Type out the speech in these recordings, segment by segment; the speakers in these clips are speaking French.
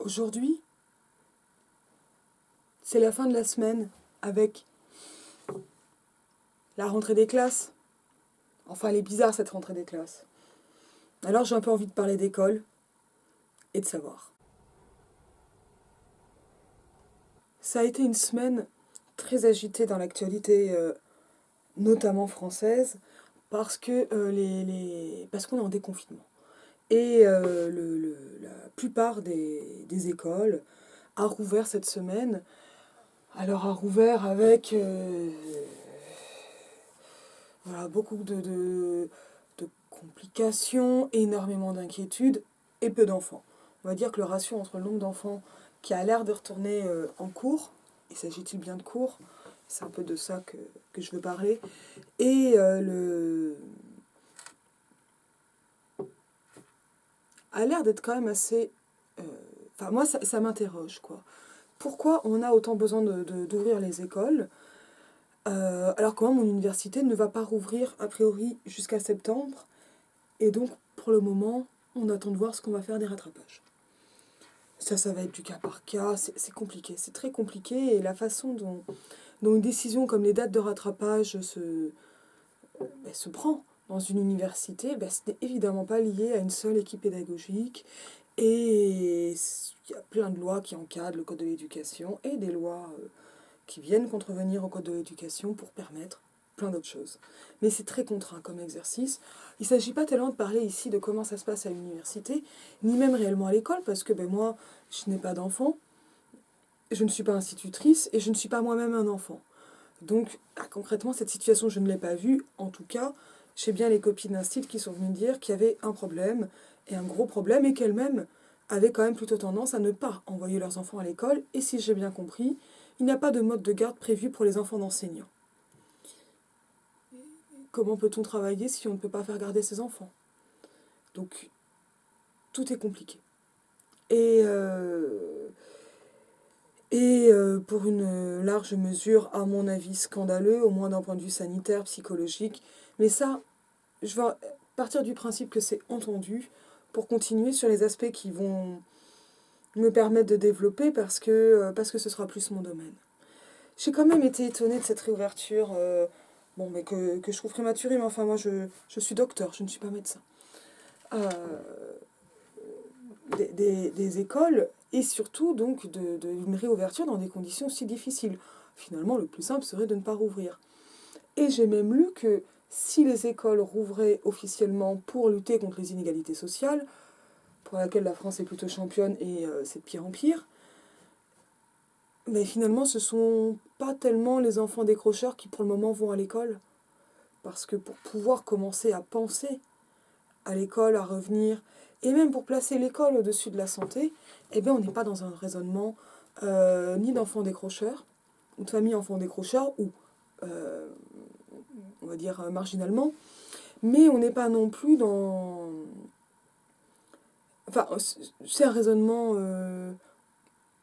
Aujourd'hui, c'est la fin de la semaine avec la rentrée des classes. Enfin, elle est bizarre cette rentrée des classes. Alors j'ai un peu envie de parler d'école et de savoir. Ça a été une semaine très agitée dans l'actualité, notamment française, parce qu'on est en déconfinement. Et la plupart des écoles a rouvert cette semaine. Alors a rouvert avec voilà, beaucoup de complications, énormément d'inquiétudes et peu d'enfants. On va dire que le ratio entre le nombre d'enfants qui a l'air de retourner en cours, il s'agit-il bien de cours, c'est un peu de ça que je veux parler, et a l'air d'être quand même assez... Enfin, moi, ça m'interroge, quoi. Pourquoi on a autant besoin d'ouvrir les écoles alors que moi, mon université ne va pas rouvrir a priori jusqu'à septembre. Et donc, pour le moment, on attend de voir ce qu'on va faire des rattrapages. Ça va être du cas par cas, c'est compliqué, c'est très compliqué. Et la façon dont une décision comme les dates de rattrapage se prend dans une université, ce n'est évidemment pas lié à une seule équipe pédagogique. Et il y a plein de lois qui encadrent le code de l'éducation et des lois qui viennent contrevenir au code de l'éducation pour permettre plein d'autres choses. Mais c'est très contraint comme exercice. Il ne s'agit pas tellement de parler ici de comment ça se passe à l'université, ni même réellement à l'école, parce que moi, je n'ai pas d'enfant, je ne suis pas institutrice et je ne suis pas moi-même un enfant. Donc, concrètement, cette situation, je ne l'ai pas vue. En tout cas, j'ai bien les copines d'instit qui sont venues me dire qu'il y avait un problème, et un gros problème, et qu'elles-mêmes avaient quand même plutôt tendance à ne pas envoyer leurs enfants à l'école. Et si j'ai bien compris, il n'y a pas de mode de garde prévu pour les enfants d'enseignants. Comment peut-on travailler si on ne peut pas faire garder ses enfants? Donc, tout est compliqué. Et, euh, pour une large mesure, à mon avis, scandaleux, au moins d'un point de vue sanitaire, psychologique. Mais ça, je vais partir du principe que c'est entendu pour continuer sur les aspects qui vont me permettre de développer parce que ce sera plus mon domaine. J'ai quand même été étonnée de cette réouverture, mais que je trouve prématurée, mais enfin moi je suis docteur, je ne suis pas médecin. Euh, des écoles et surtout donc d'une réouverture dans des conditions si difficiles. Finalement, le plus simple serait de ne pas rouvrir. Et j'ai même lu que si les écoles rouvraient officiellement pour lutter contre les inégalités sociales, pour laquelle la France est plutôt championne et c'est de pire en pire, mais finalement ce sont pas tellement les enfants décrocheurs qui pour le moment vont à l'école. Parce que pour pouvoir commencer à penser à l'école, à revenir, et même pour placer l'école au-dessus de la santé, on n'est pas dans un raisonnement ni d'enfants décrocheurs, ou de familles enfants décrocheurs, ou euh, on va dire marginalement, mais on n'est pas non plus dans... Enfin, c'est un raisonnement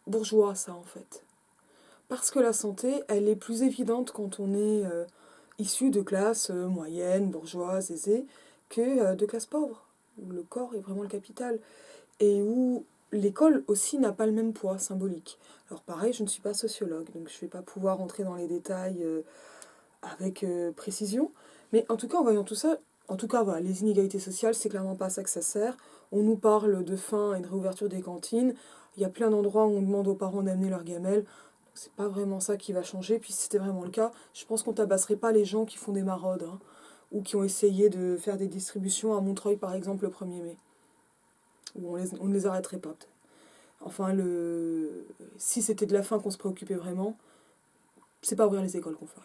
bourgeois, ça, en fait. Parce que la santé, elle est plus évidente quand on est issu de classes moyennes, bourgeoises, aisées, que de classes pauvres, où le corps est vraiment le capital. Et où l'école aussi n'a pas le même poids symbolique. Alors pareil, je ne suis pas sociologue, donc je ne vais pas pouvoir entrer dans les détails avec précision, mais en tout cas, en voyant tout ça, en tout cas, voilà, les inégalités sociales, c'est clairement pas à ça que ça sert. On nous parle de faim et de réouverture des cantines. Il y a plein d'endroits où on demande aux parents d'amener leurs gamelles. C'est pas vraiment ça qui va changer. Puis si c'était vraiment le cas, je pense qu'on tabasserait pas les gens qui font des maraudes, hein, ou qui ont essayé de faire des distributions à Montreuil, par exemple, le 1er mai. Où on ne les arrêterait pas. Enfin, si c'était de la faim qu'on se préoccupait vraiment, c'est pas ouvrir les écoles qu'on ferait.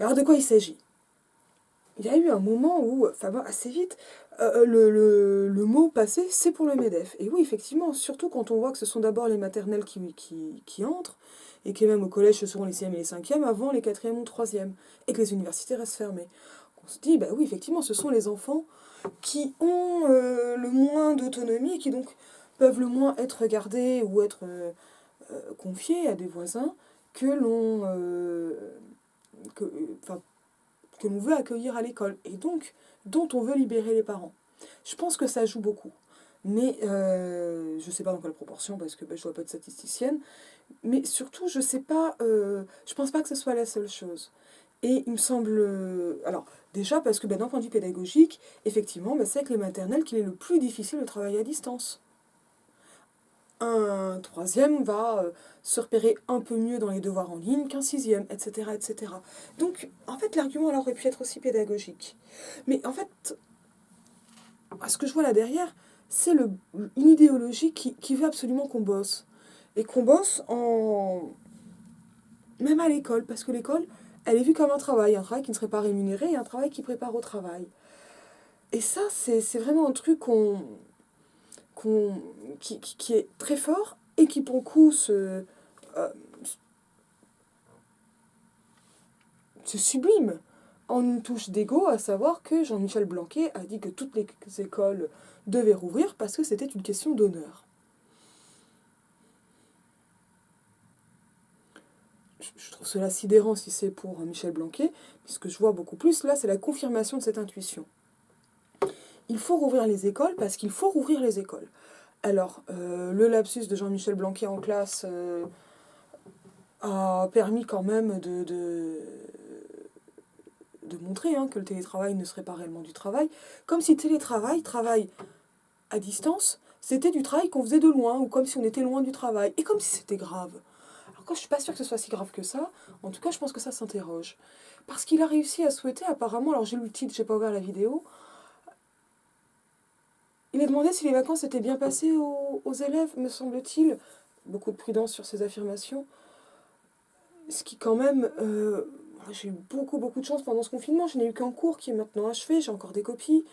Alors de quoi il s'agit? Il y a eu un moment où, enfin assez vite, le mot passé, c'est pour le MEDEF. Et oui, effectivement, surtout quand on voit que ce sont d'abord les maternelles qui entrent, et que même au collège, ce seront les 6e et les 5e avant les 4e ou 3e, et que les universités restent fermées. On se dit, oui, effectivement, ce sont les enfants qui ont le moins d'autonomie, et qui donc peuvent le moins être regardés ou être confiés à des voisins que l'on... que, enfin, que l'on veut accueillir à l'école et donc dont on veut libérer les parents. Je pense que ça joue beaucoup. Mais je ne sais pas dans quelle proportion parce que je ne dois pas être statisticienne. Mais surtout, je sais pas, je pense pas que ce soit la seule chose. Et il me semble. Alors, déjà parce que d'un point de vue pédagogique, effectivement, c'est avec les maternelles qu'il est le plus difficile de travailler à distance. Un troisième va se repérer un peu mieux dans les devoirs en ligne qu'un sixième, etc., etc. Donc, en fait, l'argument aurait pu être aussi pédagogique. Mais en fait, ce que je vois là derrière, c'est une idéologie qui veut absolument qu'on bosse. Et qu'on bosse même à l'école, parce que l'école, elle est vue comme un travail qui ne serait pas rémunéré et un travail qui prépare au travail. Et ça, c'est vraiment un truc qu'on, qui est très fort et qui, pour le coup, euh, se sublime en une touche d'ego, à savoir que Jean-Michel Blanquer a dit que toutes les écoles devaient rouvrir parce que c'était une question d'honneur. Je trouve cela sidérant si c'est pour Michel Blanquer, puisque je vois beaucoup plus, là, c'est la confirmation de cette intuition. Il faut rouvrir les écoles parce qu'il faut rouvrir les écoles. Alors, le lapsus de Jean-Michel Blanquer en classe a permis quand même de montrer que le télétravail ne serait pas réellement du travail, comme si travail à distance, c'était du travail qu'on faisait de loin, ou comme si on était loin du travail, et comme si c'était grave. Alors quand je suis pas sûre que ce soit si grave que ça, en tout cas je pense que ça s'interroge. Parce qu'il a réussi à souhaiter apparemment, alors j'ai lu le titre, j'ai pas ouvert la vidéo, il a demandé si les vacances étaient bien passées aux élèves, me semble-t-il. Beaucoup de prudence sur ses affirmations. Ce qui quand même... j'ai eu beaucoup de chance pendant ce confinement. Je n'ai eu qu'un cours qui est maintenant achevé. J'ai encore des copies.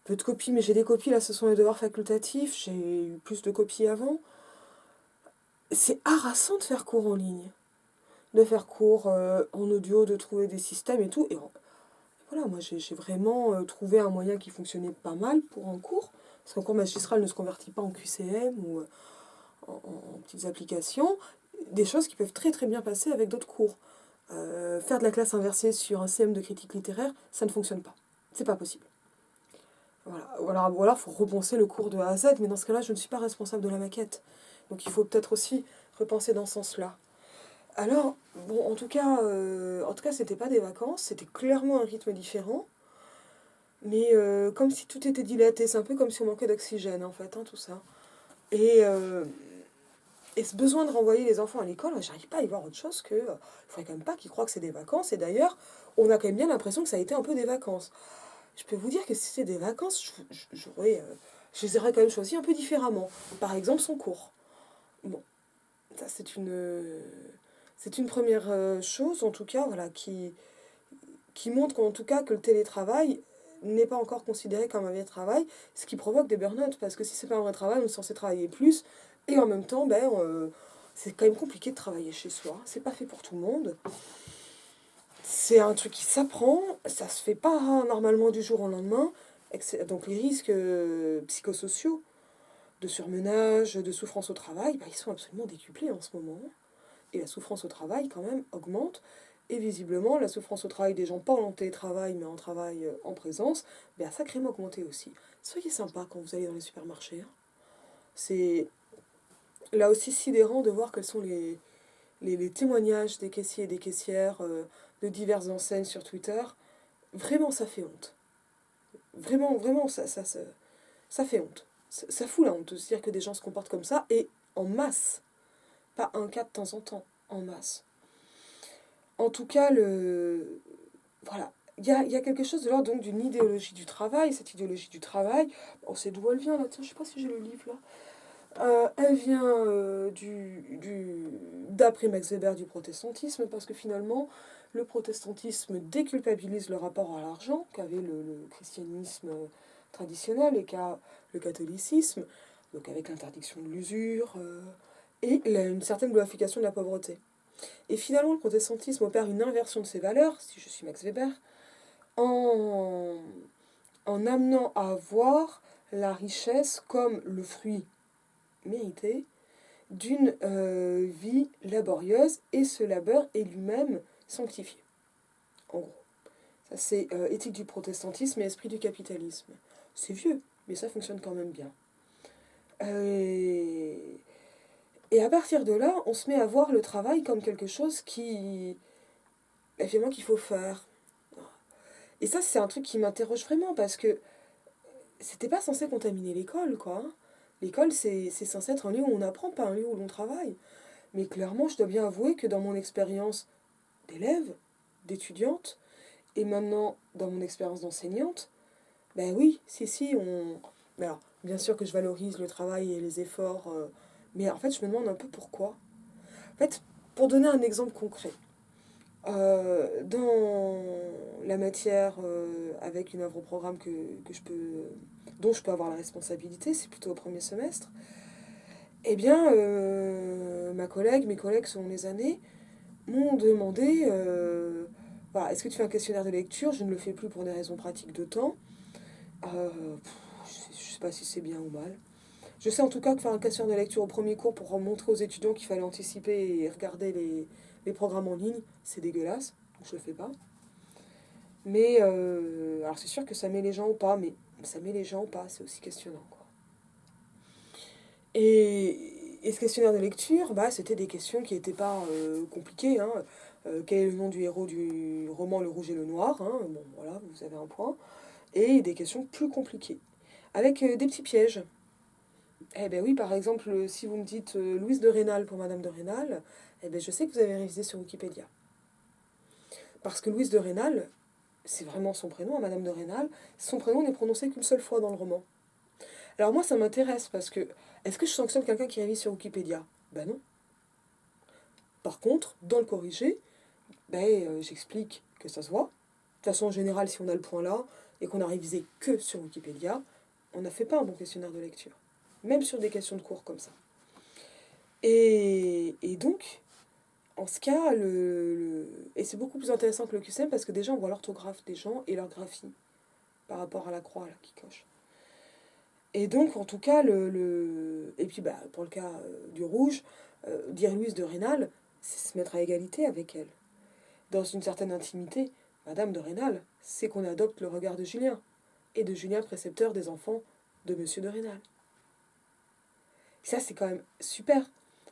Peu de copies, mais j'ai des copies. Là, ce sont les devoirs facultatifs. J'ai eu plus de copies avant. C'est harassant de faire cours en ligne. De faire cours en audio, de trouver des systèmes et tout. Et voilà, moi, j'ai vraiment trouvé un moyen qui fonctionnait pas mal pour un cours. Parce qu'un cours magistral ne se convertit pas en QCM ou en petites applications. Des choses qui peuvent très bien passer avec d'autres cours. Faire de la classe inversée sur un CM de critique littéraire, ça ne fonctionne pas. C'est pas possible. Voilà. Ou alors, il faut repenser le cours de A à Z, mais dans ce cas-là, je ne suis pas responsable de la maquette. Donc il faut peut-être aussi repenser dans ce sens-là. Alors, bon, en tout cas, c'était pas des vacances, c'était clairement un rythme différent, mais comme si tout était dilaté, c'est un peu comme si on manquait d'oxygène, en fait, tout ça. Et, euh, et ce besoin de renvoyer les enfants à l'école, j'arrive pas à y voir autre chose que. Il faudrait quand même pas qu'ils croient que c'est des vacances. Et d'ailleurs, on a quand même bien l'impression que ça a été un peu des vacances. Je peux vous dire que si c'était des vacances, je les aurais quand même choisi un peu différemment. Par exemple, son cours. Bon, ça c'est une première chose, en tout cas, voilà, qui montre qu'en tout cas que le télétravail n'est pas encore considéré comme un vrai travail, ce qui provoque des burn-out, parce que si c'est pas un vrai travail, on est censé travailler plus, et en même temps, c'est quand même compliqué de travailler chez soi, c'est pas fait pour tout le monde, c'est un truc qui s'apprend, ça se fait pas normalement du jour au lendemain, donc les risques psychosociaux, de surmenage, de souffrance au travail, ils sont absolument décuplés en ce moment. Et la souffrance au travail, quand même, augmente. Et visiblement, la souffrance au travail des gens, pas en télétravail, mais en travail en présence, a sacrément augmenté aussi. Soyez sympa quand vous allez dans les supermarchés. C'est là aussi sidérant de voir quels sont les témoignages des caissiers et des caissières de diverses enseignes sur Twitter. Vraiment, ça fait honte. Vraiment, ça fait honte. Ça fout la honte de se dire que des gens se comportent comme ça, et en masse. Pas un cas de temps en temps, en masse. En tout cas, voilà. Il y a quelque chose de l'ordre donc d'une idéologie du travail. Cette idéologie du travail, on sait d'où elle vient là. Tiens, je sais pas si j'ai le livre là. Elle vient d'après Max Weber du protestantisme, parce que finalement, le protestantisme déculpabilise le rapport à l'argent qu'avait le christianisme traditionnel et qu'a le catholicisme, donc avec l'interdiction de l'usure et une certaine glorification de la pauvreté. Et finalement, le protestantisme opère une inversion de ses valeurs, si je suis Max Weber, en, en amenant à voir la richesse comme le fruit mérité d'une vie laborieuse, et ce labeur est lui-même sanctifié. En gros. Ça, c'est éthique du protestantisme et esprit du capitalisme. C'est vieux. mais ça fonctionne quand même bien. Euh, et à partir de là, on se met à voir le travail comme quelque chose finalement, qu'il faut faire. Et ça, c'est un truc qui m'interroge vraiment parce que c'était pas censé contaminer l'école, quoi. L'école, c'est censé être un lieu où on apprend, pas un lieu où l'on travaille. Mais clairement, je dois bien avouer que dans mon expérience d'élève, d'étudiante, et maintenant dans mon expérience d'enseignante, ben oui, si, on... Mais alors, bien sûr que je valorise le travail et les efforts, mais en fait, je me demande un peu pourquoi. En fait, pour donner un exemple concret, dans la matière avec une œuvre au programme dont je peux avoir la responsabilité, c'est plutôt au premier semestre, eh bien, mes collègues selon les années, m'ont demandé voilà, est-ce que tu fais un questionnaire de lecture? Je ne le fais plus pour des raisons pratiques de temps. Je ne sais pas si c'est bien ou mal. Je sais en tout cas que faire un questionnaire de lecture au premier cours pour montrer aux étudiants qu'il fallait anticiper et regarder les programmes en ligne, c'est dégueulasse. Donc je le fais pas. Mais alors c'est sûr que ça met les gens ou pas, mais ça met les gens ou pas, c'est aussi questionnant, quoi. Et ce questionnaire de lecture, bah, c'était des questions qui n'étaient pas compliquées, hein. Quel est le nom du héros du roman Le Rouge et le Noir, hein. Bon, voilà, vous avez un point. Et des questions plus compliquées, avec des petits pièges. Eh ben oui, par exemple, si vous me dites Louise de Rênal pour Madame de Rênal, eh ben je sais que vous avez révisé sur Wikipédia. Parce que Louise de Rênal, c'est vraiment son prénom, à Madame de Rênal, son prénom n'est prononcé qu'une seule fois dans le roman. Alors moi, ça m'intéresse parce que, est-ce que je sanctionne quelqu'un qui révise sur Wikipédia? Ben non. Par contre, dans le corrigé, j'explique que ça se voit. De toute façon, en général, si on a le point là et qu'on a révisé que sur Wikipédia, on n'a fait pas un bon questionnaire de lecture. Même sur des questions de cours comme ça. Et donc, en ce cas, et c'est beaucoup plus intéressant que le QCM parce que déjà, on voit l'orthographe des gens et leur graphie par rapport à la croix là, qui coche. Et donc, en tout cas, et puis pour le cas du rouge, dire Louise de Rênal, c'est se mettre à égalité avec elle. Dans une certaine intimité, Madame de Rênal, c'est qu'on adopte le regard de Julien, et de Julien, précepteur des enfants de Monsieur de Rênal. Ça, c'est quand même super.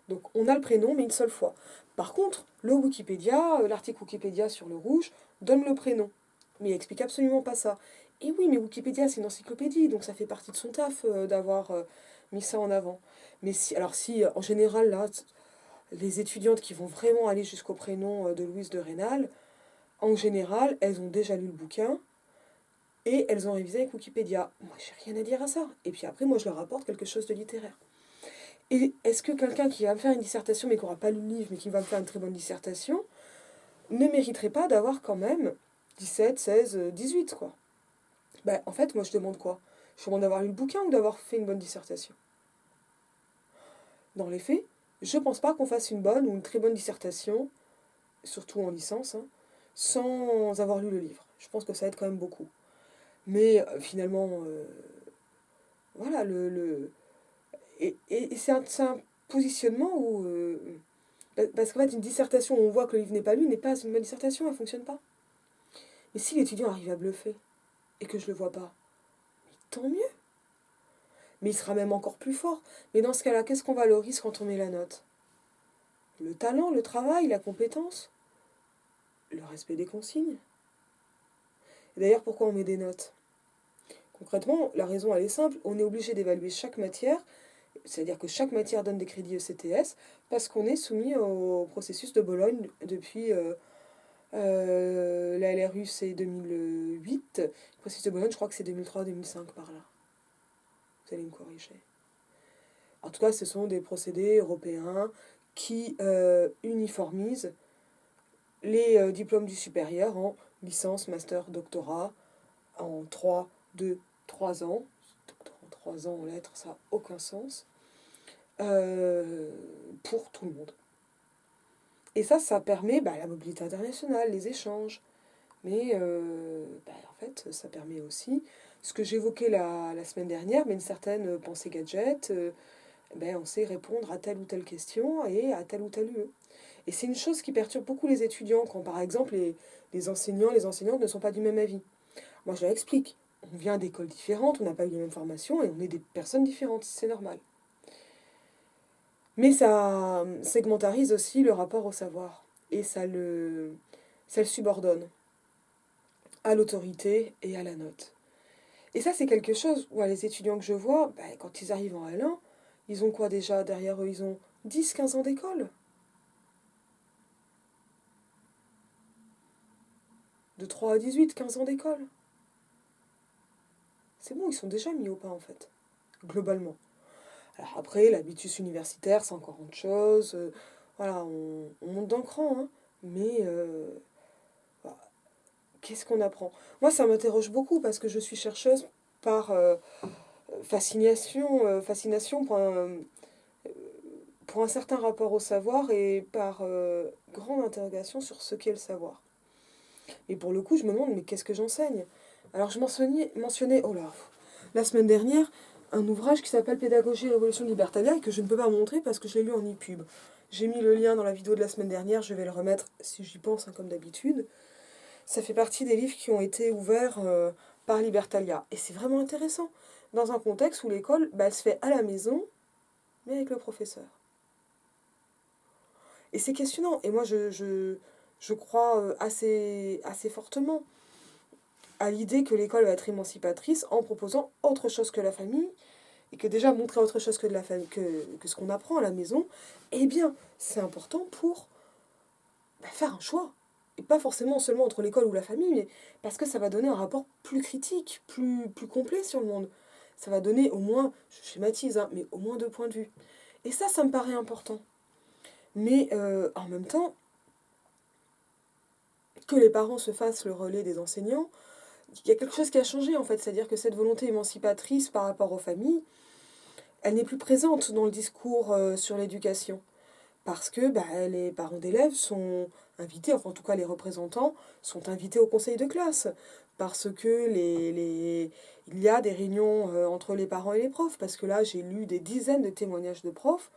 Donc, on a le prénom, mais une seule fois. Par contre, l'article Wikipédia sur le rouge, donne le prénom. Mais il explique absolument pas ça. Et oui, mais Wikipédia, c'est une encyclopédie, donc ça fait partie de son taf d'avoir mis ça en avant. Mais si, en général, là, les étudiantes qui vont vraiment aller jusqu'au prénom de Louise de Rênal, en général, elles ont déjà lu le bouquin et elles ont révisé avec Wikipédia. Moi, j'ai rien à dire à ça. Et puis après, moi, je leur apporte quelque chose de littéraire. Et est-ce que quelqu'un qui va me faire une dissertation, mais qui n'aura pas lu le livre, mais qui va me faire une très bonne dissertation, ne mériterait pas d'avoir quand même 17, 16, 18, quoi? En fait, moi, je demande quoi? Je demande d'avoir lu le bouquin ou d'avoir fait une bonne dissertation? Dans les faits, je pense pas qu'on fasse une bonne ou une très bonne dissertation, surtout en licence, hein, sans avoir lu le livre. Je pense que ça aide quand même beaucoup. Mais finalement, voilà, et c'est un positionnement où... parce qu'en fait, une dissertation où on voit que le livre n'est pas lu n'est pas une bonne dissertation, elle ne fonctionne pas. Et si l'étudiant arrive à bluffer et que je le vois pas, tant mieux. Mais il sera même encore plus fort. Mais dans ce cas-là, qu'est-ce qu'on valorise quand on met la note? Le talent, le travail, la compétence, le respect des consignes. Et d'ailleurs, pourquoi on met des notes? Concrètement, la raison, elle est simple. On est obligé d'évaluer chaque matière, c'est-à-dire que chaque matière donne des crédits ECTS, parce qu'on est soumis au processus de Bologne depuis la LRU, c'est 2008. Le processus de Bologne, je crois que c'est 2003-2005 par là. Vous allez me corriger. En tout cas, ce sont des procédés européens qui uniformisent les diplômes du supérieur en licence, master, doctorat, en 3, 2, 3 ans. Doctorat en 3 ans en lettres, ça n'a aucun sens. Pour tout le monde. Et ça permet la mobilité internationale, les échanges. Mais en fait, ça permet aussi ce que j'évoquais la semaine dernière, mais une certaine pensée gadget. On sait répondre à telle ou telle question et à tel ou tel lieu. Et c'est une chose qui perturbe beaucoup les étudiants quand, par exemple, les enseignants, les enseignantes ne sont pas du même avis. Moi, je leur explique. On vient d'écoles différentes, on n'a pas eu les mêmes formations et on est des personnes différentes, c'est normal. Mais ça segmentarise aussi le rapport au savoir et ça le subordonne à l'autorité et à la note. Et ça, c'est quelque chose, où les étudiants que je vois, quand ils arrivent en L1, ils ont quoi déjà derrière eux? Ils ont 10, 15 ans d'école. De 3 à 18, 15 ans d'école. C'est bon, ils sont déjà mis au pas en fait, globalement. Alors après, l'habitus universitaire, c'est encore autre chose. Voilà, on monte d'un cran, hein. Mais voilà, qu'est-ce qu'on apprend? Moi, ça m'interroge beaucoup parce que je suis chercheuse par fascination pour un certain rapport au savoir et par grande interrogation sur ce qu'est le savoir. Et pour le coup, je me demande, mais qu'est-ce que j'enseigne? Alors, je mentionnais, oh là, la semaine dernière, un ouvrage qui s'appelle Pédagogie et révolution libertaire et que je ne peux pas montrer parce que je l'ai lu en e-pub. J'ai mis le lien dans la vidéo de la semaine dernière, je vais le remettre si j'y pense, hein, comme d'habitude. Ça fait partie des livres qui ont été ouverts par Libertalia. Et c'est vraiment intéressant, dans un contexte où l'école, elle se fait à la maison, mais avec le professeur. Et c'est questionnant. Et moi, je crois assez fortement à l'idée que l'école va être émancipatrice en proposant autre chose que la famille, et que déjà montrer autre chose que, de la famille, que ce qu'on apprend à la maison, eh bien, c'est important pour faire un choix. Et pas forcément seulement entre l'école ou la famille, mais parce que ça va donner un rapport plus critique, plus complet sur le monde. Ça va donner au moins, je schématise, hein, mais au moins 2 points de vue. Et ça me paraît important. Mais en même temps, que les parents se fassent le relais des enseignants, il y a quelque chose qui a changé en fait, c'est-à-dire que cette volonté émancipatrice par rapport aux familles, elle n'est plus présente dans le discours sur l'éducation. Parce que les parents d'élèves sont invités, enfin en tout cas les représentants, sont invités au conseil de classe. Parce que il y a des réunions entre les parents et les profs. Parce que là, j'ai lu des dizaines de témoignages de profs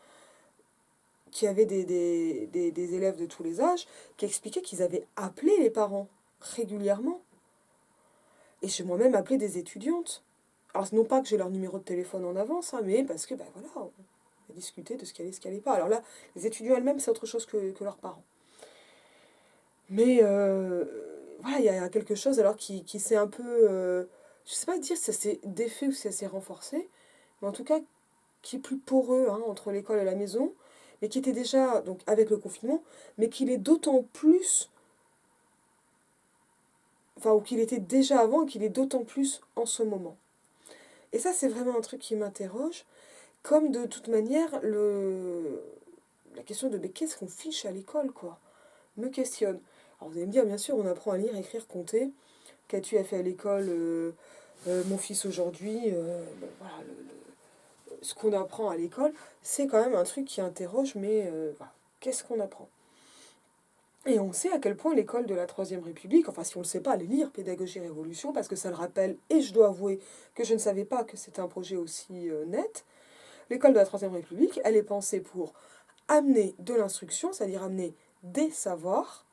qui avaient des élèves de tous les âges, qui expliquaient qu'ils avaient appelé les parents régulièrement. Et j'ai moi-même appelé des étudiantes. Alors, non pas que j'ai leur numéro de téléphone en avance, hein, mais parce que, voilà, on a discuté de ce qui allait, ce qui allait pas. Alors là, les étudiants elles-mêmes, c'est autre chose que leurs parents. Mais voilà, il y a quelque chose alors qui s'est un peu. Je sais pas dire si ça s'est défait ou si ça s'est renforcé, mais en tout cas, qui est plus poreux hein, entre l'école et la maison, mais qui était déjà, donc avec le confinement, mais qu'il est d'autant plus. Enfin, ou qu'il était déjà avant et qu'il est d'autant plus en ce moment. Et ça, c'est vraiment un truc qui m'interroge. Comme de toute manière, la question de mais qu'est-ce qu'on fiche à l'école, quoi, me questionne. Alors vous allez me dire, bien sûr, on apprend à lire, écrire, compter. Qu'as-tu fait à l'école, mon fils aujourd'hui bon, voilà, ce qu'on apprend à l'école, c'est quand même un truc qui interroge, mais voilà, qu'est-ce qu'on apprend? Et on sait à quel point l'école de la Troisième République, enfin si on ne le sait pas, allez lire Pédagogie Révolution, parce que ça le rappelle, et je dois avouer que je ne savais pas que c'était un projet aussi net. L'école de la Troisième République, elle est pensée pour amener de l'instruction, c'est-à-dire amener des savoirs,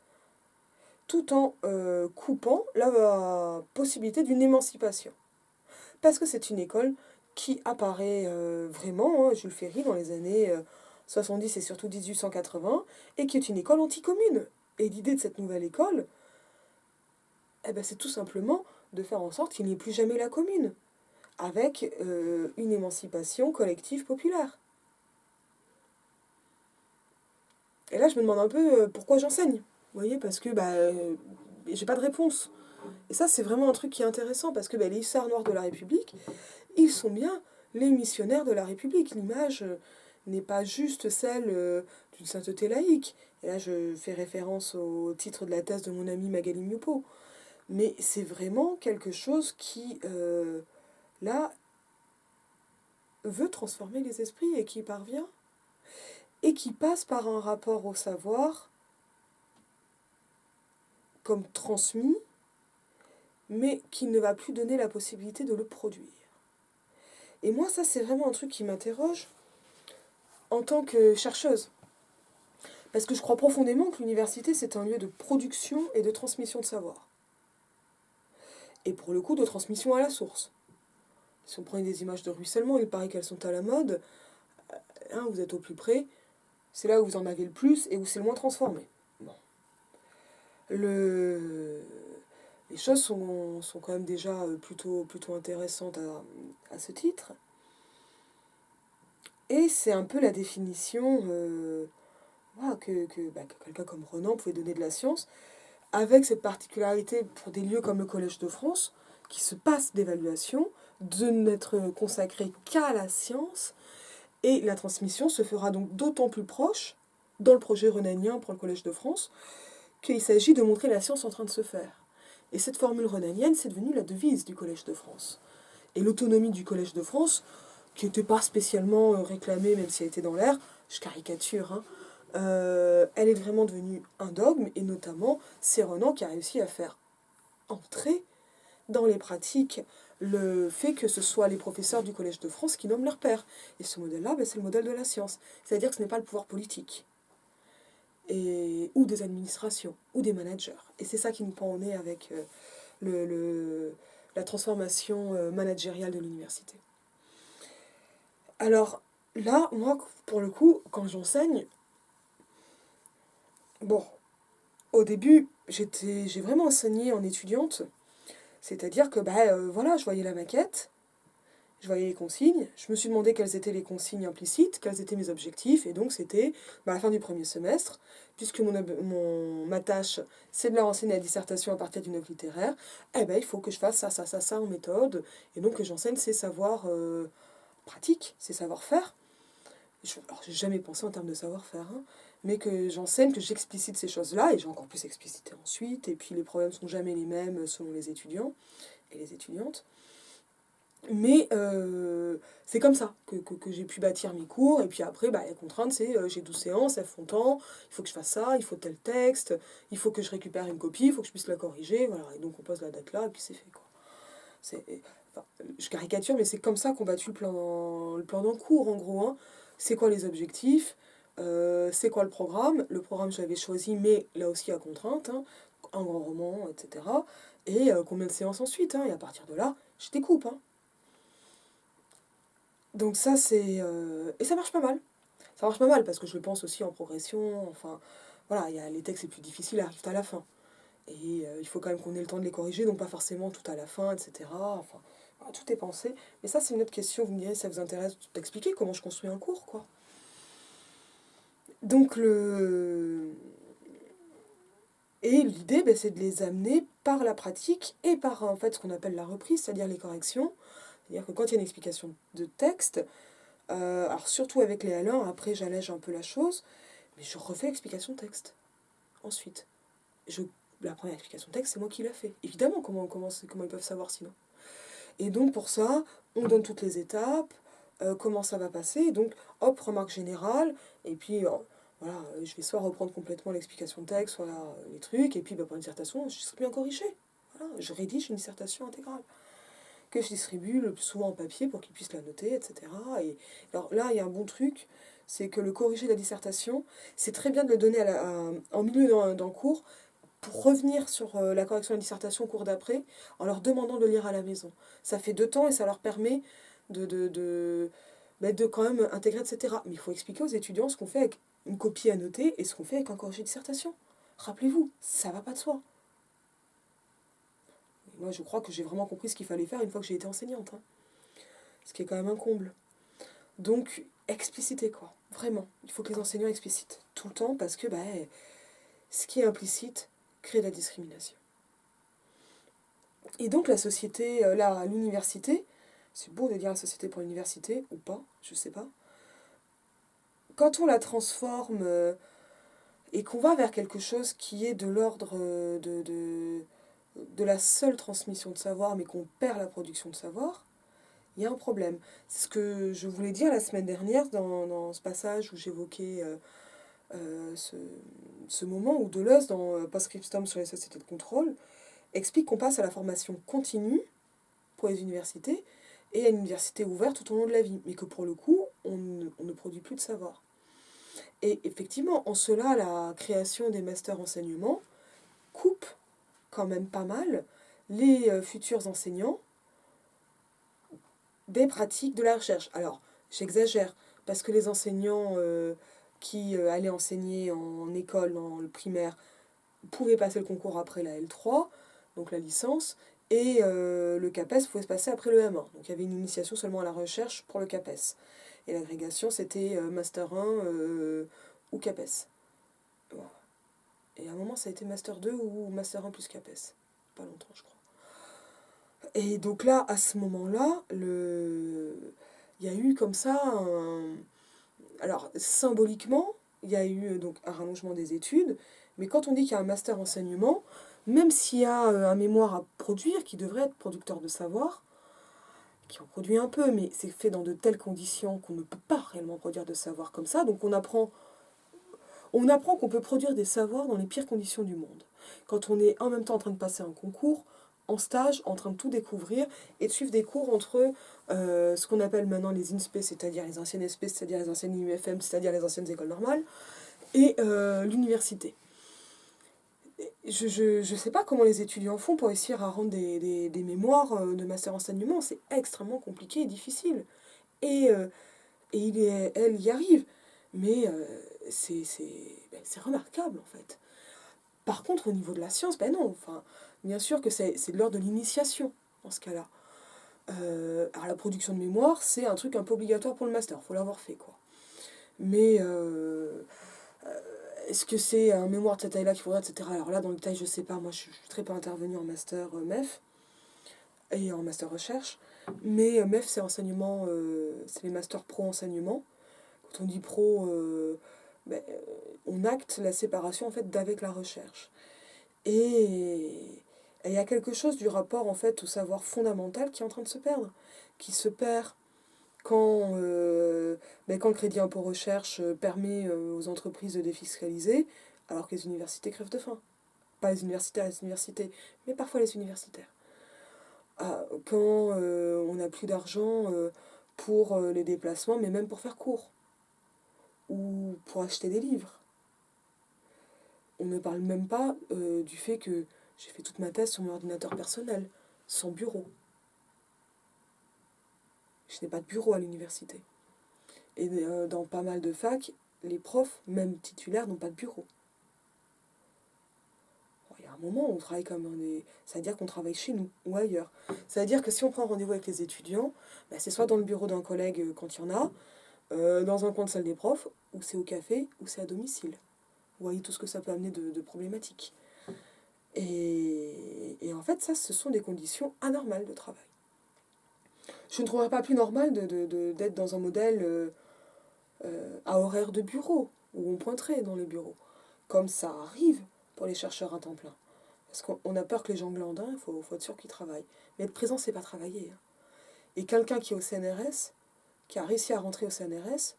tout en coupant la possibilité d'une émancipation. Parce que c'est une école qui apparaît vraiment, hein, Jules Ferry, dans les années 70 et surtout 1880, et qui est une école anticommune. Et l'idée de cette nouvelle école, c'est tout simplement de faire en sorte qu'il n'y ait plus jamais la commune, avec une émancipation collective populaire. Et là, je me demande un peu pourquoi j'enseigne. Vous voyez, parce que j'ai pas de réponse. Et ça, c'est vraiment un truc qui est intéressant, parce que les hussards noirs de la République, ils sont bien les missionnaires de la République. L'image n'est pas juste celle d'une sainteté laïque. Et là, je fais référence au titre de la thèse de mon ami Magali Miupo. Mais c'est vraiment quelque chose qui, là, veut transformer les esprits et qui parvient. Et qui passe par un rapport au savoir comme transmis, mais qui ne va plus donner la possibilité de le produire. Et moi, ça, c'est vraiment un truc qui m'interroge en tant que chercheuse. Parce que je crois profondément que l'université, c'est un lieu de production et de transmission de savoir. et pour le coup de transmission à la source. Si on prend des images de ruissellement, il paraît qu'elles sont à la mode, hein, vous êtes au plus près, c'est là où vous en avez le plus et où c'est le moins transformé. Bon. Les choses sont quand même déjà plutôt intéressantes à ce titre. Et c'est un peu la définition voilà, que quelqu'un comme Renan pouvait donner de la science, avec cette particularité pour des lieux comme le Collège de France, qui se passe d'évaluation, de n'être consacré qu'à la science, et la transmission se fera donc d'autant plus proche, dans le projet renanien pour le Collège de France, qu'il s'agit de montrer la science en train de se faire. Et cette formule renanienne, c'est devenu la devise du Collège de France. Et l'autonomie du Collège de France, qui n'était pas spécialement réclamée, même si elle était dans l'air, je caricature, hein, elle est vraiment devenue un dogme, et notamment, c'est Renan qui a réussi à faire entrer dans les pratiques le fait que ce soit les professeurs du Collège de France qui nomment leur père. Et ce modèle-là, c'est le modèle de la science. C'est-à-dire que ce n'est pas le pouvoir politique, ou des administrations, ou des managers. Et c'est ça qui nous pend au nez avec la transformation managériale de l'université. Alors là, moi, pour le coup, quand j'enseigne, bon, au début, j'ai vraiment enseigné en étudiante, c'est-à-dire que voilà, je voyais la maquette, je voyais les consignes, je me suis demandé quelles étaient les consignes implicites, quels étaient mes objectifs, et donc c'était à la fin du premier semestre, puisque ma tâche c'est de leur enseigner la dissertation à partir d'une œuvre littéraire, il faut que je fasse ça en méthode, et donc que j'enseigne ces savoirs pratiques, ces savoir-faire. Alors j'ai jamais pensé en termes de savoir-faire, hein, mais que j'enseigne, que j'explicite ces choses-là, et j'ai encore plus explicité ensuite, et puis les problèmes sont jamais les mêmes selon les étudiants et les étudiantes. Mais c'est comme ça que j'ai pu bâtir mes cours. Et puis après, la contrainte, c'est j'ai 12 séances, elles font tant, il faut que je fasse ça, il faut tel texte, il faut que je récupère une copie, il faut que je puisse la corriger. Voilà. Et donc on pose la date là, et puis c'est fait, quoi. Enfin, je caricature, mais c'est comme ça qu'on bâtit le plan d'en cours, en gros. Hein. C'est quoi les objectifs, c'est quoi le programme. Le programme, je l'avais choisi, mais là aussi à contrainte. Hein, un grand roman, etc. Et combien de séances ensuite. Hein, et à partir de là, je découpe. Hein. Donc ça, c'est... Et ça marche pas mal. Ça marche pas mal parce que je le pense aussi en progression. Enfin, voilà, les textes les plus difficiles arrivent à la fin. Et il faut quand même qu'on ait le temps de les corriger, donc pas forcément tout à la fin, etc. Enfin, voilà, tout est pensé. Mais ça, c'est une autre question. Vous me direz si ça vous intéresse d'expliquer comment je construis un cours, quoi. Donc Et l'idée, c'est de les amener par la pratique et par en fait ce qu'on appelle la reprise, c'est-à-dire les corrections. C'est-à-dire que quand il y a une explication de texte, alors surtout avec les L1, après j'allège un peu la chose, mais je refais l'explication de texte. Ensuite, je, la première explication de texte, c'est moi qui l'ai fait. Évidemment, comment ils peuvent savoir sinon. Et donc pour ça, on donne toutes les étapes, comment ça va passer, et donc hop, remarque générale, et puis voilà, je vais soit reprendre complètement l'explication de texte, soit les trucs, et puis pour une dissertation, je serai bien corrigé. Voilà, je rédige une dissertation intégrale que je distribue le plus souvent en papier pour qu'ils puissent la noter, etc. Et alors là, il y a un bon truc, c'est que le corrigé de la dissertation, c'est très bien de le donner en milieu d'un cours pour revenir sur la correction de la dissertation au cours d'après, en leur demandant de lire à la maison. Ça fait 2 temps et ça leur permet de quand même intégrer, etc. Mais il faut expliquer aux étudiants ce qu'on fait avec une copie à noter et ce qu'on fait avec un corrigé de dissertation. Rappelez-vous, ça va pas de soi. Moi, je crois que j'ai vraiment compris ce qu'il fallait faire une fois que j'ai été enseignante. Hein. Ce qui est quand même un comble. Donc, expliciter, quoi. Vraiment. Il faut que les enseignants explicitent tout le temps parce que ce qui est implicite crée de la discrimination. Et donc, la société, l'université, c'est beau de dire la société pour l'université, ou pas, je sais pas. Quand on la transforme et qu'on va vers quelque chose qui est de l'ordre de la seule transmission de savoir, mais qu'on perd la production de savoir, il y a un problème. C'est ce que je voulais dire la semaine dernière dans ce passage où j'évoquais ce moment où Deleuze, dans Post-Scriptum sur les sociétés de contrôle, explique qu'on passe à la formation continue pour les universités et à une université ouverte tout au long de la vie, mais que pour le coup, on ne produit plus de savoir. Et effectivement, en cela, la création des masters enseignement coupe quand même pas mal les futurs enseignants des pratiques de la recherche. Alors, j'exagère, parce que les enseignants qui allaient enseigner en école, dans le primaire, pouvaient passer le concours après la L3, donc la licence, et le CAPES pouvait se passer après le M1. Donc il y avait une initiation seulement à la recherche pour le CAPES. Et l'agrégation, c'était Master 1 ou CAPES. Voilà. Et à un moment, ça a été Master 2 ou Master 1 plus CAPES. Pas longtemps, je crois. Et donc là, à ce moment-là, il y a eu comme ça alors, symboliquement, il y a eu donc un rallongement des études, mais quand on dit qu'il y a un master enseignement, même s'il y a un mémoire à produire, qui devrait être producteur de savoir, qui en produit un peu, mais c'est fait dans de telles conditions qu'on ne peut pas réellement produire de savoir comme ça, donc on apprend qu'on peut produire des savoirs dans les pires conditions du monde. Quand on est en même temps en train de passer un concours, en stage, en train de tout découvrir, et de suivre des cours entre ce qu'on appelle maintenant les INSPE, c'est-à-dire les anciennes SP, c'est-à-dire les anciennes IUFM, c'est-à-dire les anciennes écoles normales, et l'université. Je sais pas comment les étudiants font pour réussir à rendre des mémoires de master enseignement, c'est extrêmement compliqué et difficile. Et, euh, elle y arrive. Mais c'est remarquable en fait. Par contre, au niveau de la science, ben non. Enfin, bien sûr que c'est de l'ordre de l'initiation dans ce cas-là. Alors la production de mémoire, c'est un truc un peu obligatoire pour le master, faut l'avoir fait quoi. Mais est-ce que c'est un mémoire de cette taille-là qu'il faudra, etc. Alors là, dans le détail, je sais pas. Moi, je suis très peu intervenue en master MEF et en master recherche. Mais MEF, c'est enseignement, c'est les masters pro enseignement. Quand on dit pro, ben, on acte la séparation en fait d'avec la recherche. Et il y a quelque chose du rapport en fait au savoir fondamental qui est en train de se perdre, qui se perd quand le crédit impôt recherche permet aux entreprises de défiscaliser, alors que les universités crèvent de faim. Pas les universitaires, les universités, mais parfois les universitaires. Quand on n'a plus d'argent pour les déplacements, mais même pour faire cours, ou pour acheter des livres. On ne parle même pas du fait que j'ai fait toute ma thèse sur mon ordinateur personnel, sans bureau. Je n'ai pas de bureau à l'université. Et dans pas mal de facs, les profs, même titulaires, n'ont pas de bureau. Bon, il y a un moment où on travaille comme ça veut dire qu'on travaille chez nous ou ailleurs. Ça veut dire que si on prend rendez-vous avec les étudiants, bah, c'est soit dans le bureau d'un collègue quand il y en a, dans un coin de salle des profs, ou c'est au café, ou c'est à domicile. Vous voyez tout ce que ça peut amener de problématiques. Et en fait, ça, ce sont des conditions anormales de travail. Je ne trouverais pas plus normal d'être dans un modèle à horaire de bureau, où on pointerait dans les bureaux, comme ça arrive pour les chercheurs à temps plein. Parce qu'on a peur que les gens glandins, il faut être sûr qu'ils travaillent. Mais être présent, c'est pas travailler. Hein. Et quelqu'un qui est au CNRS, qui a réussi à rentrer au CNRS,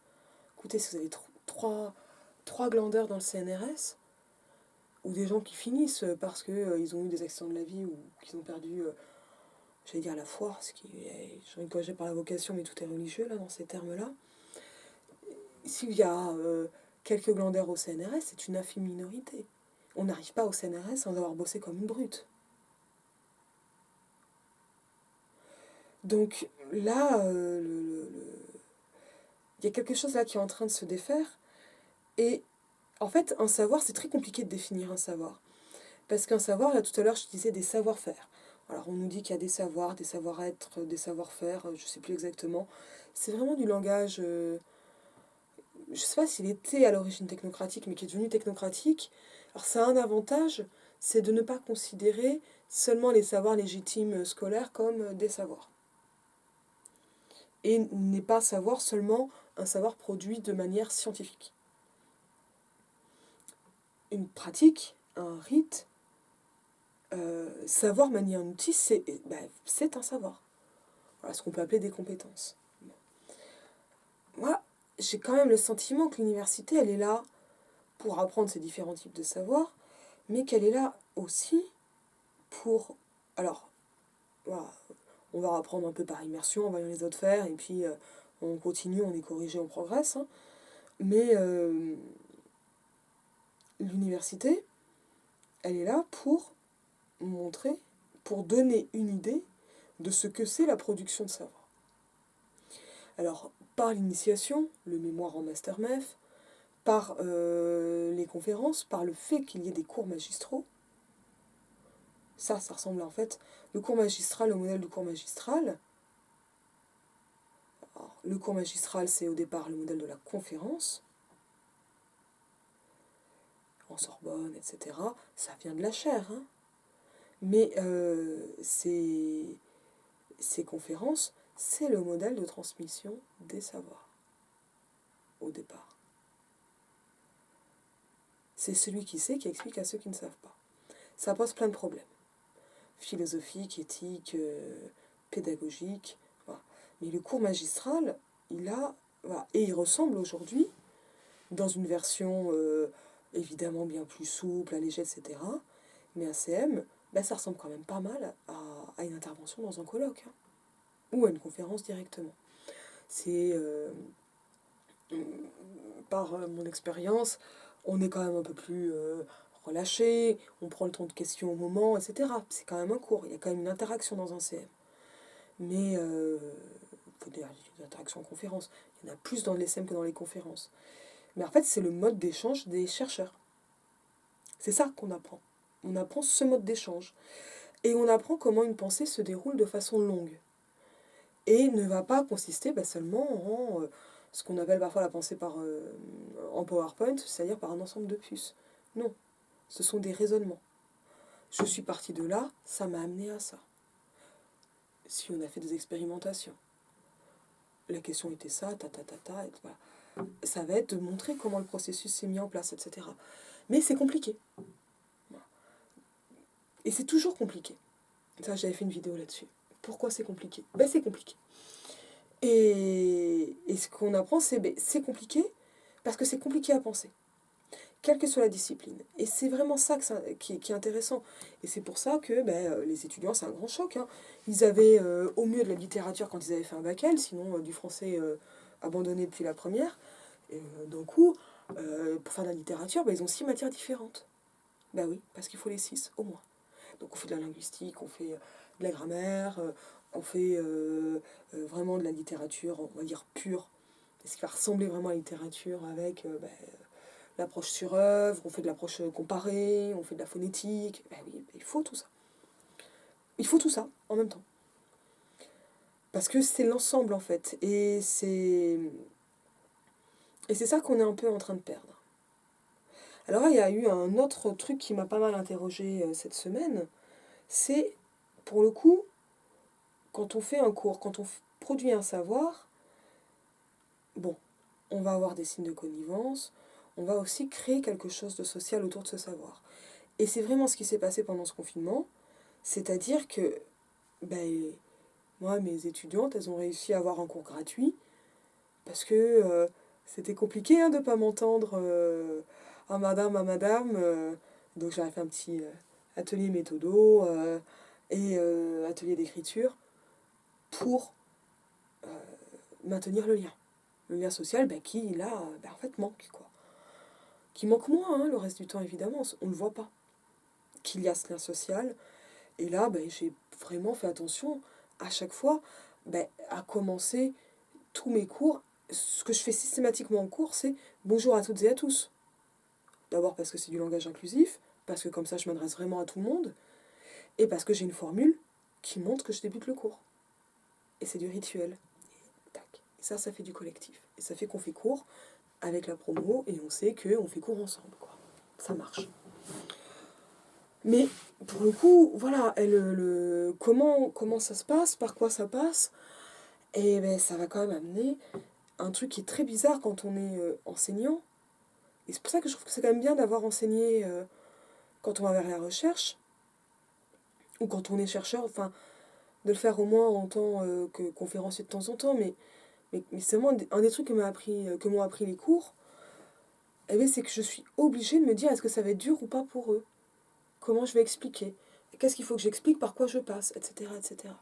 écoutez, si vous avez trois glandeurs dans le CNRS, ou des gens qui finissent parce qu'ils ont eu des accidents de la vie ou qu'ils ont perdu, j'allais dire la foi, ce qui est, j'ai envie de corriger par la vocation, mais tout est religieux là dans ces termes-là. S'il y a quelques glandeurs au CNRS, c'est une infime minorité. On n'arrive pas au CNRS sans avoir bossé comme une brute. Donc là, il y a quelque chose là qui est en train de se défaire. Et en fait, un savoir, c'est très compliqué de définir un savoir. Parce qu'un savoir, là tout à l'heure, je disais des savoir-faire. Alors on nous dit qu'il y a des savoirs, des savoir-être, des savoir-faire, je ne sais plus exactement. C'est vraiment du langage, je ne sais pas s'il était à l'origine technocratique, mais qui est devenu technocratique. Alors ça a un avantage, c'est de ne pas considérer seulement les savoirs légitimes scolaires comme des savoirs. Et n'est pas savoir seulement un savoir produit de manière scientifique. Une pratique, un rite, savoir manier un outil, c'est un savoir. Voilà ce qu'on peut appeler des compétences. Moi, j'ai quand même le sentiment que l'université, elle est là pour apprendre ces différents types de savoirs, mais qu'elle est là aussi pour... Alors, voilà, on va apprendre un peu par immersion en voyant les autres faire, et puis on continue, on est corrigé, on progresse. Hein. Mais l'université, elle est là pour montrer pour donner une idée de ce que c'est la production de savoir. Alors, par l'initiation, le mémoire en master MEF, par les conférences, par le fait qu'il y ait des cours magistraux, ça ressemble en fait, le cours magistral, au modèle du cours magistral. Alors, le cours magistral, c'est au départ le modèle de la conférence, en Sorbonne, etc. Ça vient de la chaire, hein. Mais ces conférences, c'est le modèle de transmission des savoirs, au départ. C'est celui qui sait qui explique à ceux qui ne savent pas. Ça pose plein de problèmes. Philosophiques, éthiques, pédagogiques. Voilà. Mais le cours magistral, il a... Voilà. Et il ressemble aujourd'hui, dans une version évidemment bien plus souple, allégée, etc. Mais un CM, ben, ça ressemble quand même pas mal à une intervention dans un colloque, hein, ou à une conférence directement. C'est... par mon expérience, on est quand même un peu plus relâché, on prend le temps de questions au moment, etc. C'est quand même un cours, il y a quand même une interaction dans un CM. Mais, faut dire, une interaction en conférence, il y en a plus dans les CM que dans les conférences. Mais en fait, c'est le mode d'échange des chercheurs. C'est ça qu'on apprend. On apprend ce mode d'échange. Et on apprend comment une pensée se déroule de façon longue. Et ne va pas consister seulement en ce qu'on appelle parfois la pensée en PowerPoint, c'est-à-dire par un ensemble de puces. Non, ce sont des raisonnements. Je suis partie de là, ça m'a amené à ça. Si on a fait des expérimentations, la question était ça, et voilà. Ça va être de montrer comment le processus s'est mis en place, etc. Mais c'est compliqué. Et c'est toujours compliqué. Ça, j'avais fait une vidéo là-dessus. Pourquoi c'est compliqué? Ben, c'est compliqué. Et ce qu'on apprend, c'est compliqué parce que c'est compliqué à penser, quelle que soit la discipline. Et c'est vraiment ça, qui est intéressant. Et c'est pour ça que les étudiants, c'est un grand choc, hein. Ils avaient au mieux de la littérature quand ils avaient fait un bac L, sinon du français abandonné depuis la première. Et d'un coup, pour faire de la littérature, ils ont 6 matières différentes. Ben oui, parce qu'il faut les 6 au moins. Donc on fait de la linguistique, on fait de la grammaire, on fait vraiment de la littérature, on va dire pure, ce qui va ressembler vraiment à la littérature avec l'approche sur œuvre, on fait de l'approche comparée, on fait de la phonétique. Ben oui, il faut tout ça. Il faut tout ça en même temps. Parce que c'est l'ensemble en fait. Et c'est ça qu'on est un peu en train de perdre. Alors là, il y a eu un autre truc qui m'a pas mal interrogée cette semaine. C'est, pour le coup, quand on fait un cours, quand on produit un savoir, bon, on va avoir des signes de connivence, on va aussi créer quelque chose de social autour de ce savoir. Et c'est vraiment ce qui s'est passé pendant ce confinement, c'est-à-dire que moi, mes étudiantes, elles ont réussi à avoir un cours gratuit, parce que c'était compliqué de ne pas m'entendre à madame. Donc j'avais fait un petit atelier méthodo et atelier d'écriture pour maintenir le lien. Le lien social qui, là, en fait, manque, quoi. Qui manque moins, le reste du temps, évidemment, on ne le voit pas. Qu'il y a ce lien social. Et là, j'ai vraiment fait attention, à chaque fois, à commencer tous mes cours. Ce que je fais systématiquement en cours, c'est « Bonjour à toutes et à tous ». D'abord parce que c'est du langage inclusif, parce que comme ça, je m'adresse vraiment à tout le monde, et parce que j'ai une formule qui montre que je débute le cours. Et c'est du rituel. Et tac. Et ça fait du collectif. Et ça fait qu'on fait cours avec la promo, et on sait qu'on fait cours ensemble, quoi. Ça marche. Mais pour le coup, voilà, comment ça se passe, par quoi ça passe, et ça va quand même amener un truc qui est très bizarre quand on est enseignant. Et c'est pour ça que je trouve que c'est quand même bien d'avoir enseigné quand on va vers la recherche, ou quand on est chercheur, enfin, de le faire au moins en tant que conférencier de temps en temps, mais c'est vraiment un des trucs que m'ont appris les cours, c'est que je suis obligée de me dire est-ce que ça va être dur ou pas pour eux. Comment je vais expliquer. Qu'est-ce qu'il faut que j'explique, par quoi je passe, etc., etc.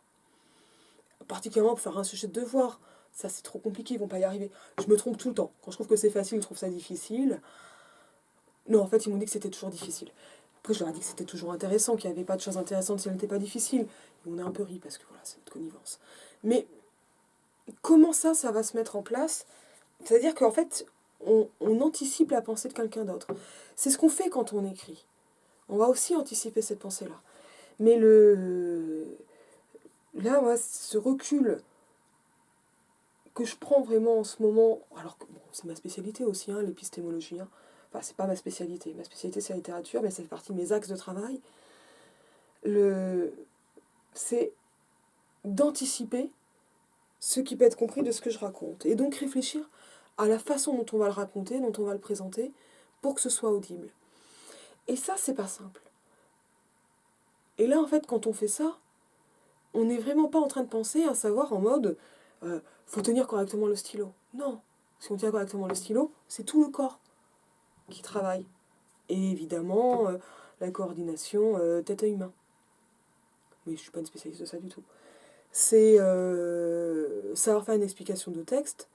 Particulièrement pour faire un sujet de devoir. Ça, c'est trop compliqué, ils vont pas y arriver. Je me trompe tout le temps. Quand je trouve que c'est facile, je trouve ça difficile. Non, en fait, ils m'ont dit que c'était toujours difficile. Après, je leur ai dit que c'était toujours intéressant, qu'il n'y avait pas de choses intéressantes si elles n'étaient pas difficiles. Et on a un peu ri parce que voilà, c'est notre connivence. Mais comment ça va se mettre en place? C'est-à-dire qu'en fait, on anticipe la pensée de quelqu'un d'autre. C'est ce qu'on fait quand on écrit. On va aussi anticiper cette pensée-là. Mais là, moi, ce recul que je prends vraiment en ce moment, alors que bon, c'est ma spécialité aussi, hein, l'épistémologie. Hein. Enfin, c'est pas ma spécialité. Ma spécialité, c'est la littérature, mais ça fait partie de mes axes de travail. Le... C'est d'anticiper ce qui peut être compris de ce que je raconte. Et donc réfléchir à la façon dont on va le raconter, dont on va le présenter, pour que ce soit audible. Et ça, c'est pas simple. Et là, en fait, quand on fait ça, on n'est vraiment pas en train de penser à savoir en mode faut tenir correctement le stylo. Non. Si on tient correctement le stylo, c'est tout le corps qui travaille. Et évidemment, la coordination tête-œil-main. Mais je ne suis pas une spécialiste de ça du tout. C'est savoir faire une explication de texte,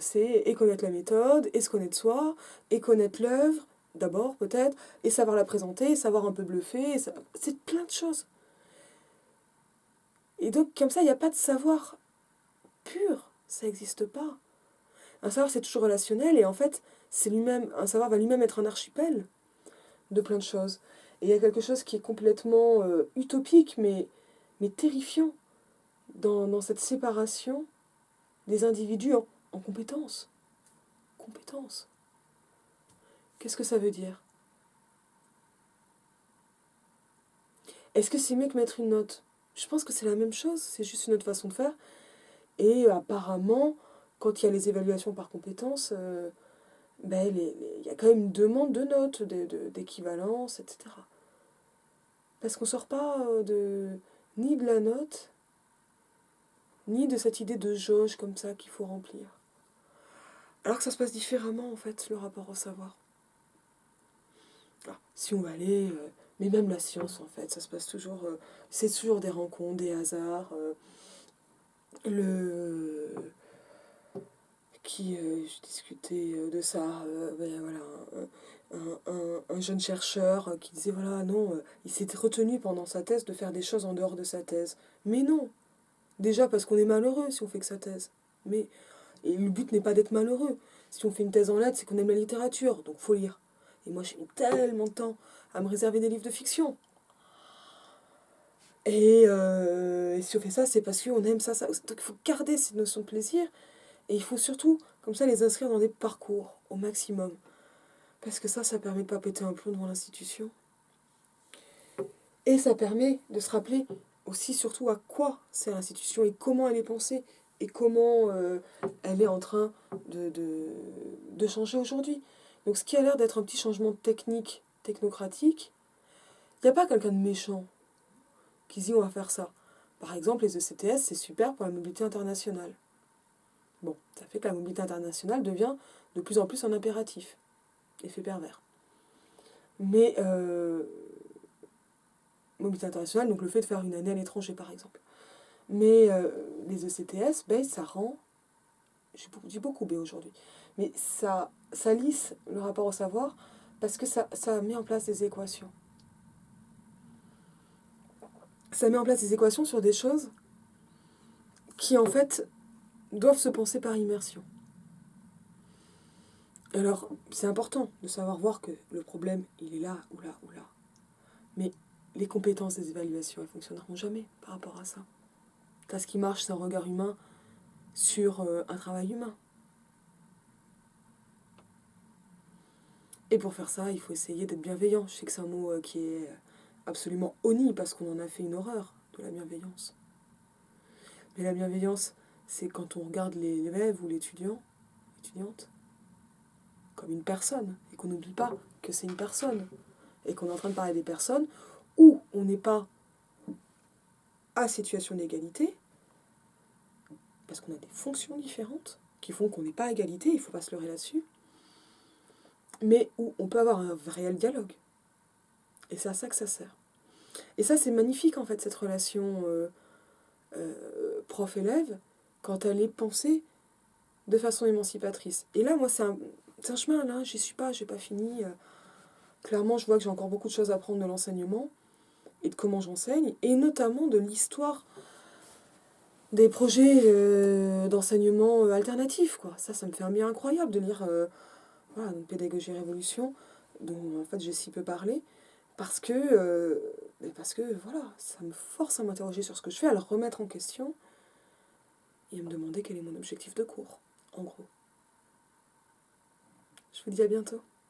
c'est et connaître la méthode, et se connaître soi, et connaître l'œuvre, d'abord peut-être, et savoir la présenter, et savoir un peu bluffer, c'est plein de choses. Et donc comme ça, il n'y a pas de savoir pur, ça n'existe pas. Un savoir c'est toujours relationnel, et en fait, c'est lui-même, un savoir va lui-même être un archipel de plein de choses. Et il y a quelque chose qui est complètement utopique, mais terrifiant dans cette séparation des individus en compétences. Compétences. Qu'est-ce que ça veut dire? Est-ce que c'est mieux que mettre une note? Je pense que c'est la même chose, c'est juste une autre façon de faire. Et apparemment, quand il y a les évaluations par compétences, il y a quand même une demande de notes, d'équivalence, etc. Parce qu'on ne sort pas ni de la note, ni de cette idée de jauge comme ça qu'il faut remplir. Alors que ça se passe différemment, en fait, le rapport au savoir. Alors, si on va aller... mais même la science, en fait, ça se passe toujours... c'est toujours des rencontres, des hasards. Je discutais de ça, voilà, un jeune chercheur qui disait, voilà, non, il s'était retenu pendant sa thèse de faire des choses en dehors de sa thèse. Mais non, déjà parce qu'on est malheureux si on fait que sa thèse. Mais, et le but n'est pas d'être malheureux. Si on fait une thèse en lettres, c'est qu'on aime la littérature, donc faut lire. Et moi, j'ai mis tellement de temps à me réserver des livres de fiction. Et si on fait ça, c'est parce qu'on aime ça. Donc il faut garder cette notion de plaisir. Et il faut surtout, comme ça, les inscrire dans des parcours au maximum. Parce que ça permet de pas péter un plomb devant l'institution. Et ça permet de se rappeler aussi surtout à quoi sert l'institution et comment elle est pensée et comment elle est en train de changer aujourd'hui. Donc ce qui a l'air d'être un petit changement technique, technocratique, il n'y a pas quelqu'un de méchant qui dit on va faire ça. Par exemple, les ECTS, c'est super pour la mobilité internationale. Bon, ça fait que la mobilité internationale devient de plus en plus un impératif. Effet pervers. Mais mobilité internationale, donc le fait de faire une année à l'étranger par exemple. Mais les ECTS, ça rend, je dis beaucoup B aujourd'hui, mais ça lisse le rapport au savoir parce que ça met en place des équations. Ça met en place des équations sur des choses qui en fait doivent se penser par immersion. Alors, c'est important de savoir voir que le problème, il est là, ou là, ou là. Mais les compétences des évaluations, elles ne fonctionneront jamais par rapport à ça. Là, ce qui marche, c'est un regard humain sur un travail humain. Et pour faire ça, il faut essayer d'être bienveillant. Je sais que c'est un mot qui est absolument honni parce qu'on en a fait une horreur de la bienveillance. Mais la bienveillance, c'est quand on regarde l'élève ou l'étudiante comme une personne et qu'on n'oublie pas que c'est une personne et qu'on est en train de parler des personnes où on n'est pas à situation d'égalité parce qu'on a des fonctions différentes qui font qu'on n'est pas à égalité, il ne faut pas se leurrer là-dessus, mais où on peut avoir un réel dialogue. Et c'est à ça que ça sert. Et ça, c'est magnifique, en fait, cette relation prof-élève, quand elle est pensée de façon émancipatrice. Et là, moi, c'est un chemin, là, j'y suis pas, j'ai pas fini. Clairement, je vois que j'ai encore beaucoup de choses à apprendre de l'enseignement et de comment j'enseigne, et notamment de l'histoire des projets d'enseignement alternatif, quoi. Ça me fait un bien incroyable de lire voilà, donc Pédagogie Révolution, dont en fait j'ai si peu parlé, parce que voilà, ça me force à m'interroger sur ce que je fais, à le remettre en question et à me demander quel est mon objectif de cours, en gros. Je vous dis à bientôt.